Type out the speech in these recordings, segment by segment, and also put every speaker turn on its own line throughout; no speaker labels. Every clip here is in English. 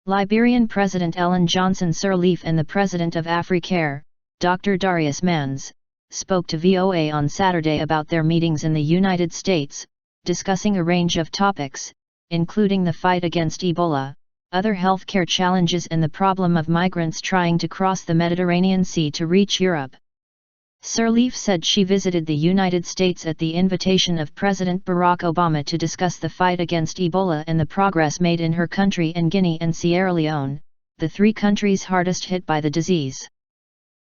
Liberian President Ellen Johnson Sirleaf and the President of Africare, Dr. Darius Mans, spoke to VOA on Saturday about their meetings in the United States, discussing a range of topics, including the fight against Ebola, other healthcare challenges and the problem of migrants trying to cross the Mediterranean Sea to reach Europe. Sirleaf said she visited the United States at the invitation of President Barack Obama to discuss the fight against Ebola and the progress made in her country and Guinea and Sierra Leone, the three countries hardest hit by the disease.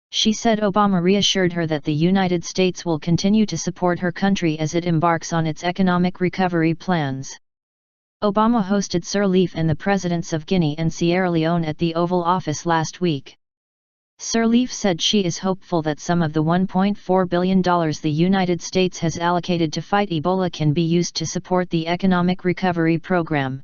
She said Obama reassured her that the United States will continue to support her country as it embarks on its economic recovery plans. Obama hosted Sirleaf and the presidents of Guinea and Sierra Leone at the Oval Office last week. Sirleaf said she is hopeful that some of the $1.4 billion the United States has allocated to fight Ebola can be used to support the economic recovery program.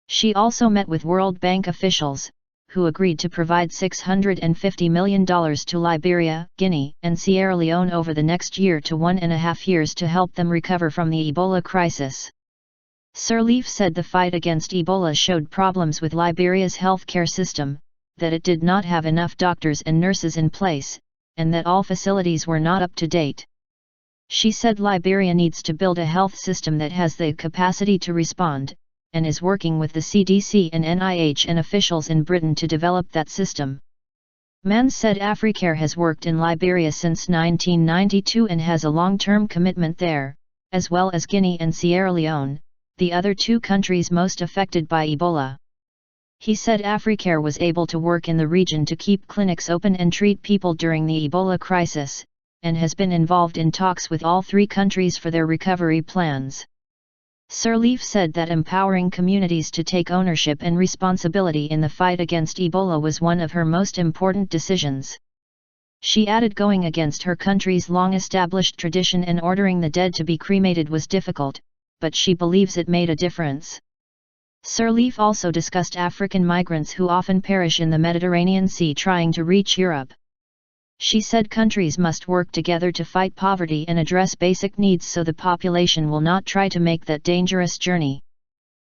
She also met with World Bank officials, who agreed to provide $650 million to Liberia, Guinea, and Sierra Leone over the next year to 1.5 years to help them recover from the Ebola crisis. Sirleaf said the fight against Ebola showed problems with Liberia's healthcare system, that it did not have enough doctors and nurses in place, and that all facilities were not up to date. She said Liberia needs to build a health system that has the capacity to respond, and is working with the CDC and NIH and officials in Britain to develop that system. Mans said Africare has worked in Liberia since 1992 and has a long-term commitment there, as well as Guinea and Sierra Leone, the other two countries most affected by Ebola. He said Africare was able to work in the region to keep clinics open and treat people during the Ebola crisis, and has been involved in talks with all three countries for their recovery plans. Sirleaf said that empowering communities to take ownership and responsibility in the fight against Ebola was one of her most important decisions. She added going against her country's long-established tradition and ordering the dead to be cremated was difficult, but she believes it made a difference. Sirleaf also discussed African migrants who often perish in the Mediterranean Sea trying to reach Europe. She said countries must work together to fight poverty and address basic needs so the population will not try to make that dangerous journey.